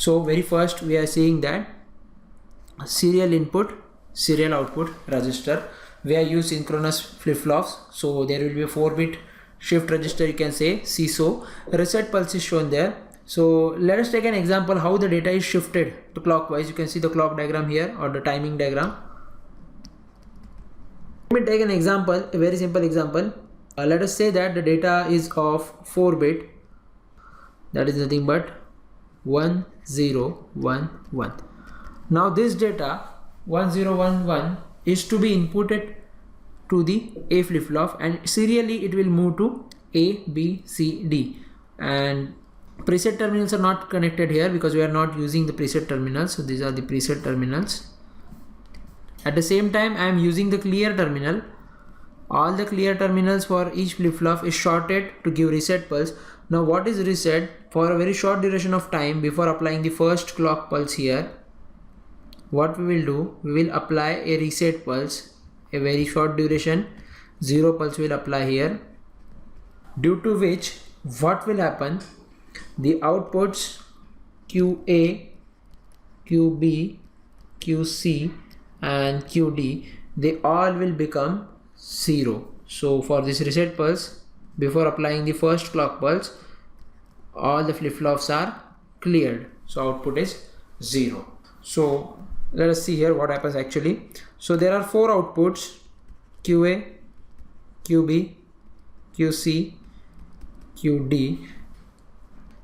So very first we are seeing that serial input, serial output register, we are use synchronous flip-flops. So there will be a 4-bit shift register, you can say CISO. Reset pulse is shown there. So let us take an example how the data is shifted to clockwise. You can see the clock diagram here, or the timing diagram. Let me take an example, a very simple example. Let us say that the data is of 4-bit, that is nothing but 1011. Now this data 1011 is to be inputted to the A flip-flop, and serially it will move to A, B, C, D. And preset terminals are not connected here because we are not using the preset terminals. So these are the preset terminals. At the same time I am using the clear terminal. All the clear terminals for each flip-flop is shorted to give reset pulse. Now what is reset? For a very short duration of time before applying the first clock pulse here, what we will do, we will apply a reset pulse, a very short duration, 0 pulse will apply here, due to which what will happen, the outputs QA, QB, QC and QD, they all will become 0. So for this reset pulse, before applying the first clock pulse, all the flip-flops are cleared, so output is 0. So let us see here what happens actually. So there are 4 outputs, QA, QB, QC, QD.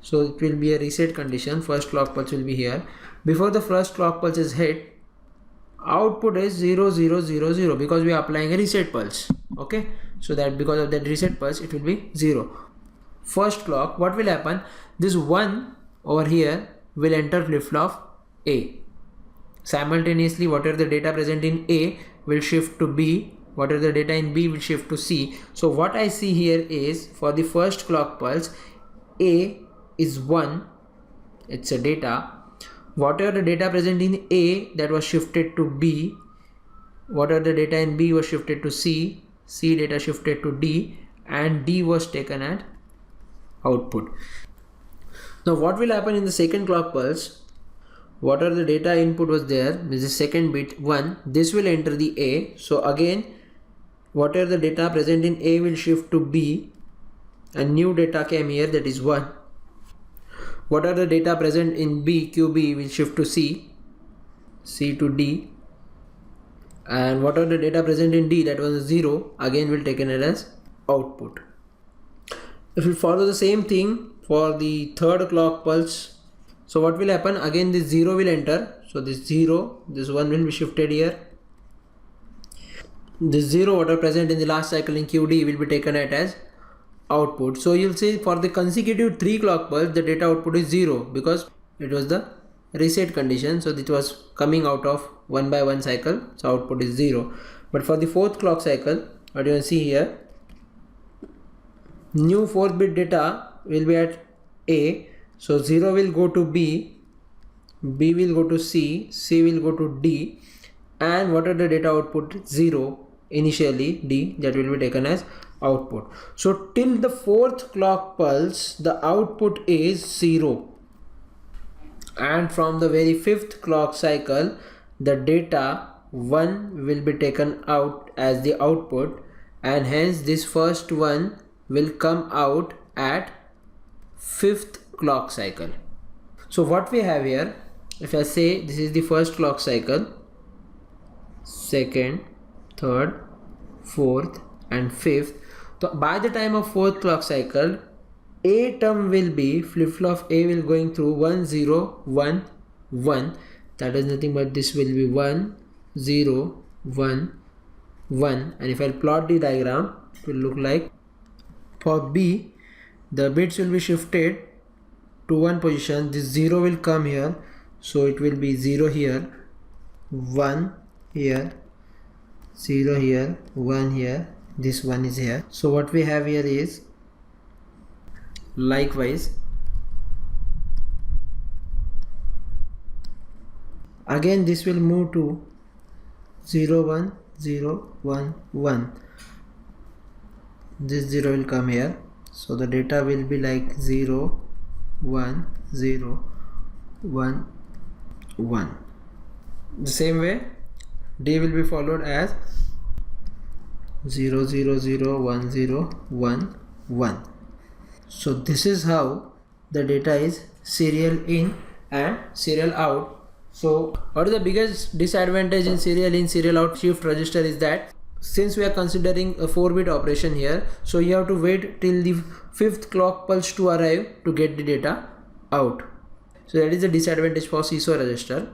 So it will be a reset condition. First clock pulse will be here. Before the first clock pulse is hit, output is 0 0 0 0 because we are applying a reset pulse. Okay, so that because of that reset pulse it will be 0. First clock, what will happen, this 1 over here will enter flip-flop A. Simultaneously whatever the data present in A will shift to B, whatever the data in B will shift to C. So what I see here is, for the first clock pulse, A is 1, it's a data. Whatever the data present in A that was shifted to B, whatever the data in B was shifted to C, C data shifted to D, and D was taken at output. Now what will happen in the second clock pulse, whatever the data input was there, this is second bit 1, this will enter the A. So again whatever the data present in A will shift to B, and new data came here, that is 1. Whatever the data present in B, QB will shift to C, C to D, and whatever the data present in D, that was 0, again will taken it as output. If we follow the same thing for the third clock pulse, so what will happen, again this 0 will enter, so this 0, this 1 will be shifted here, this 0 whatever present in the last cycle in QD will be taken at as output. So you'll see for the consecutive 3 clock pulse the data output is 0 because it was the reset condition, so it was coming out of 1 by 1 cycle, so output is 0. But for the 4th clock cycle, what you can see here, new 4th bit data will be at A, so 0 will go to B, B will go to C, C will go to D, and whatever the data output 0 initially D, that will be taken as output. So till the 4th clock pulse the output is 0, and from the very 5th clock cycle the data 1 will be taken out as the output, and hence this first one will come out at 5th clock cycle. So what we have here, if I say this is the first clock cycle, 2nd, 3rd, 4th and 5th, so by the time of 4th clock cycle, A term will be, flip-flop A will going through 1 0 1 1, that is nothing but this will be 1 0 1 1, and if I plot the diagram it will look like, for B the bits will be shifted to one position, this 0 will come here, so it will be 0 here, 1 here, 0 here, 1 here, this one is here. So what we have here is likewise again this will move to 0 1 0 1 1, this 0 will come here, so the data will be like 0 1 0 1 1. The same way D will be followed as 0 0 0 1 0 1 1. So this is how the data is serial in and serial out. So what is the biggest disadvantage in serial out shift register is that since we are considering a 4-bit operation here, so you have to wait till the 5th clock pulse to arrive to get the data out. So that is the disadvantage for SISO register.